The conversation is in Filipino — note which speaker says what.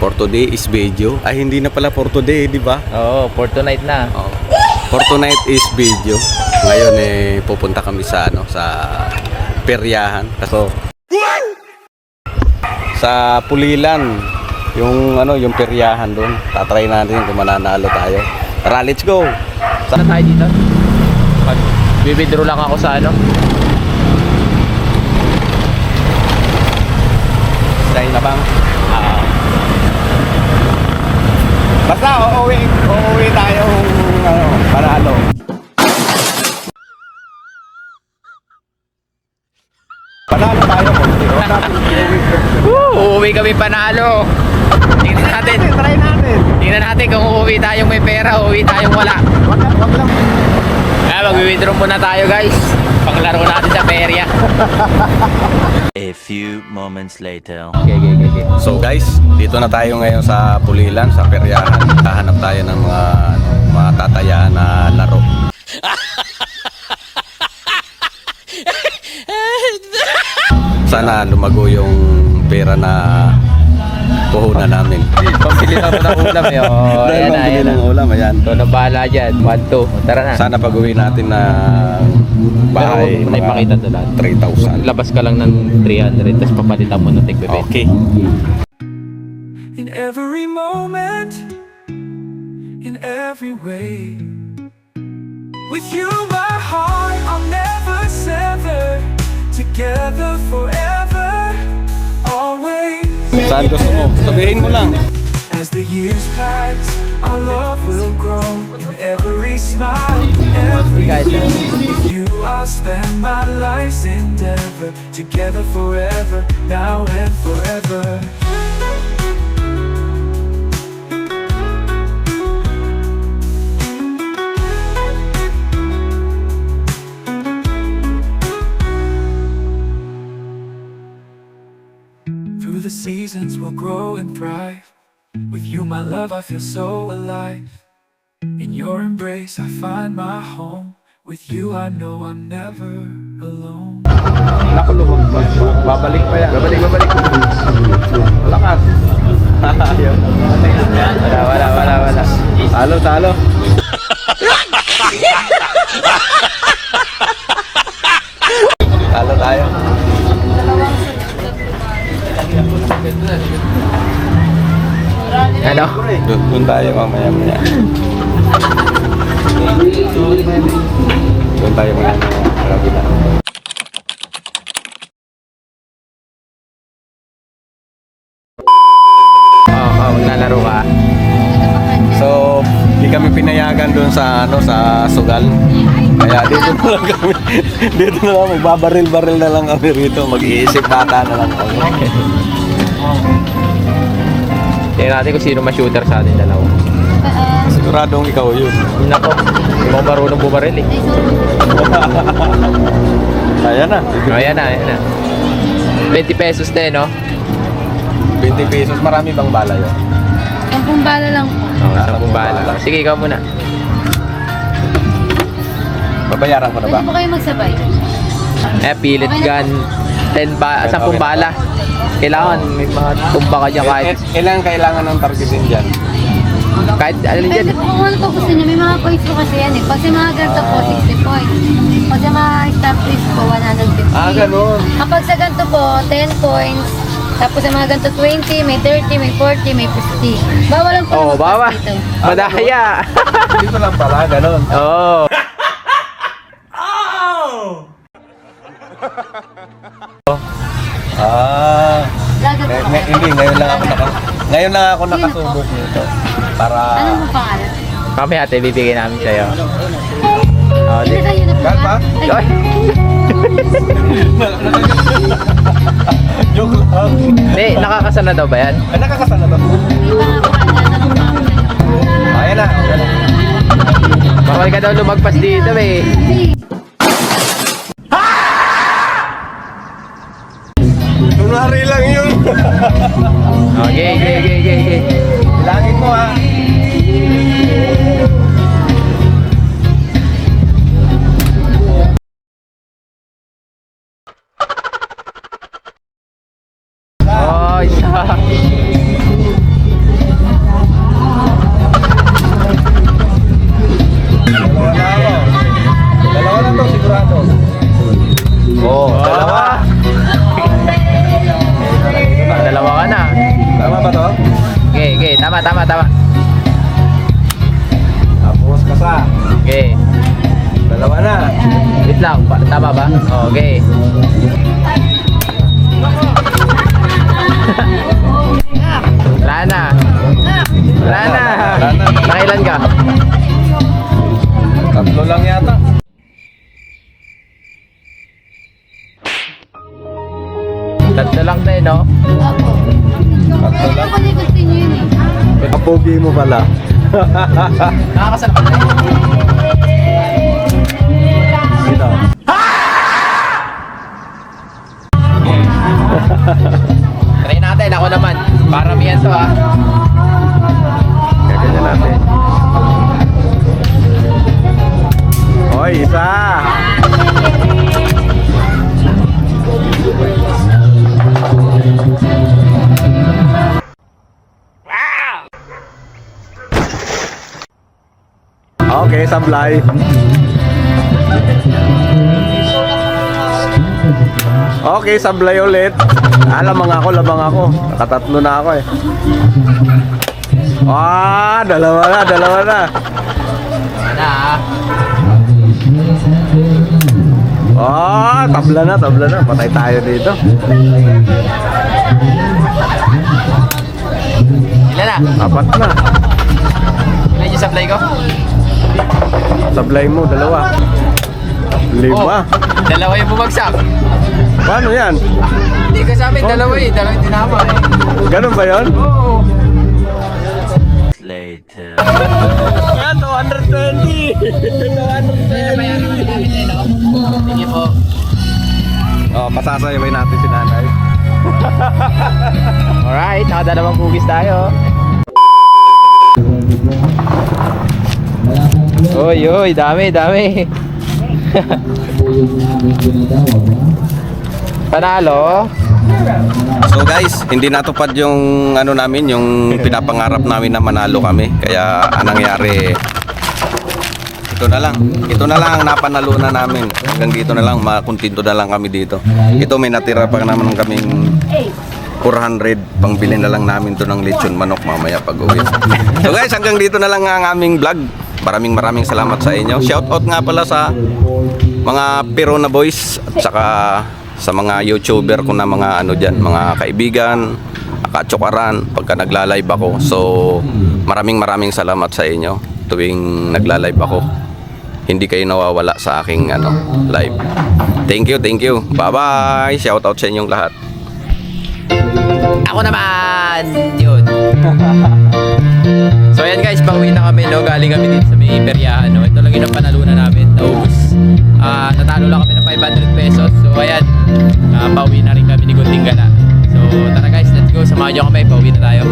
Speaker 1: For today is video. Ay, hindi na pala for today, di ba?
Speaker 2: Oo, for tonight na.
Speaker 1: Oh. For tonight is video. Ngayon pupunta kami sa peryahan. So, sa Pulilan, yung peryahan doon. Tatry natin kung mananalo tayo. Tara, let's go.
Speaker 2: Saan tayo dito? Bibidro lang ako sa
Speaker 1: Dahil na bang? Basta uuwi tayo panalo. Panalo tayo.
Speaker 2: Uuwi kami panalo. Tingnan natin.
Speaker 1: Try natin.
Speaker 2: Tingnan natin kung uuwi tayong may pera, uuwi tayong wala.
Speaker 1: Wag lang.
Speaker 2: Mag-withdraw muna tayo, guys. Panglaro natin sa perya.
Speaker 3: A few moments later.
Speaker 2: Okay.
Speaker 1: So guys, dito na tayo ngayon sa Pulilan, sa peryahan. Hahanap tayo ng mga tatayaan na laro. Sana lumago yung pera na puhunan namin.
Speaker 2: Pambili na ako ng ulam eh. Oh, ayan na.
Speaker 1: ng ulam, ayan.
Speaker 2: Ito na bahala dyan. 1, 2. Tara na.
Speaker 1: Sana pag-uwi natin na bahay,
Speaker 2: Pero, ipakita to lahat.
Speaker 1: 3,000.
Speaker 2: Labas ka lang ng 300, tapos papalitan mo ng tig-bebe.
Speaker 1: Okay.
Speaker 4: In every moment, in every way, with you my heart I'll never sever, together forever, always.
Speaker 1: Saan gusto mo? Sabihin mo lang.
Speaker 4: As the years pass, our love will grow. In every smile, every day, with you I'll spend my life's endeavor, together forever, now and forever. Through the seasons we'll grow and thrive. With you my love I feel so alive. In your embrace I find my home. With you I know I'm never alone.
Speaker 1: Nakulubog ba? Babalik pa yan. Babalik. Malakas. Wala. Talo. Talo tayo.
Speaker 2: Ano?
Speaker 1: Doon tayo mamaya. Doon tayo mamaya. Grabe na.
Speaker 2: Maglalaro ka.
Speaker 1: So, di kami pinayagan doon sa Sugal. Kaya dito na lang kami. Dito na lang magbabaril-baril na lang kami rito. Mag-iisip bata na lang kami.
Speaker 2: Tingnan natin kung sino ma-shooter sa atin dalawa.
Speaker 1: Siguradong ikaw yun.
Speaker 2: Nako, hindi mo marunong bumaril eh.
Speaker 1: Ayan na.
Speaker 2: Ayan na. 20 pesos din, no?
Speaker 1: 20 pesos. Marami bang bala yun?
Speaker 5: 10 bala lang po.
Speaker 2: Oo, 10 bala. Sige, ikaw muna.
Speaker 1: Babayaran ko na ba?
Speaker 5: Pwede po kayo magsabay.
Speaker 2: Pilit gun. 10 bala. Kailangan may mga tumba ka dyan kahit
Speaker 1: Kailangan ng targetin dyan.
Speaker 2: alin dyan.
Speaker 5: Pwede po kung ano po gusto niyo. May mga points po kasi yan eh. Pag sa mga ganito po, 60 points. Pag sa mga stamp list po, 150.
Speaker 1: Ganun.
Speaker 5: Kapag sa ganito po, 10 points. Tapos sa mga ganito, 20, may 30, may 40, may 50. Bawal lang po
Speaker 2: Oo,
Speaker 5: naman
Speaker 2: bawa.
Speaker 5: dito.
Speaker 2: Madaya.
Speaker 1: Dito lang pala, ganun.
Speaker 2: Oo.
Speaker 5: Lagat po kayo.
Speaker 1: Hindi, ngayon lang ako nakasubok nito. Para...
Speaker 5: Ano mo pangalan?
Speaker 2: Kami ate, bibigyan namin sa'yo.
Speaker 5: Hindi tayo na po
Speaker 1: Gan ba?
Speaker 5: Ay,
Speaker 2: Ay.
Speaker 1: Joke lang.
Speaker 2: Hindi, nakakasana daw ba yan?
Speaker 1: Ay, nakakasana ba?
Speaker 5: may mga pangalan na lang po ako.
Speaker 1: Ayan na.
Speaker 2: Bawal ka daw lumagpas dito eh.
Speaker 1: Kunwari lang yun.
Speaker 2: Okay.
Speaker 1: Bilangin mo ha.
Speaker 2: Tama.
Speaker 1: Tapos kasa.
Speaker 2: Okay.
Speaker 1: Dalawa na.
Speaker 2: Wait lang. Tama ba? Okay. Wala na. Nakailan ka?
Speaker 1: Tatlo lang yata.
Speaker 2: Tatlo lang tayo, no?
Speaker 5: Opo.
Speaker 1: Tatlo lang.
Speaker 5: Kasi gusto niyo yun eh.
Speaker 1: Kapogi mo pala.
Speaker 2: Nakakasal ka tayo.
Speaker 1: Dito.
Speaker 2: Try natin. Ako naman. Paramihan to, ha?
Speaker 1: Gaganyan natin. Hoy, isa! Okay, sablay. Okay, sablay ulit. Lamang ako. Nakatatlo na ako eh. Dalawa na.
Speaker 2: Ano, ha?
Speaker 1: Tabla na. Patay tayo dito.
Speaker 2: Ilan na?
Speaker 1: 4 na.
Speaker 2: Ilan yung supply ko?
Speaker 1: Sablay mo, 2. 5.
Speaker 2: Dalawa yung bumagsak.
Speaker 1: Paano yan?
Speaker 2: Hindi ka sa amin, dalawa eh. Dalawa yung tinama eh.
Speaker 1: Ganun ba yun?
Speaker 2: Oo.
Speaker 3: Later.
Speaker 1: Yan, 220!
Speaker 2: Sige po.
Speaker 1: Pasasayaway natin si nanay.
Speaker 2: Alright, nakadalawang cookies tayo. Oy, dami. Panalo.
Speaker 1: So guys, hindi natupad yung namin, yung pinapangarap namin na manalo kami. Kaya anong nangyari, ito na lang ang napanalunan namin. Hanggang dito na lang, makuntinto na lang kami dito. Ito may natira pa naman kaming 400, pangbili na lang namin to ng lechon manok mamaya pag uwi. So guys, hanggang dito na lang ang aming vlog. Maraming salamat sa inyo. Shout out nga pala sa mga Pirona Boys at saka sa mga YouTuber ko na mga mga kaibigan, katsukaran pagka nagla-live ako. So maraming salamat sa inyo tuwing nagla-live ako. Hindi kayo nawawala sa aking live. Thank you. Bye-bye. Shout out sa inyong lahat.
Speaker 2: Ako naman! Yun. So ayan guys, pauwi na kami, no? Galing kami dito sa may peryahan, no? Ito lang yung panalunan namin. Naubos. Natalo lang kami ng 500 pesos. So ayan, pauwi na rin kami ni Gunting Gala. So tara guys, let's go. Samahan nyo kami, pauwi na tayo.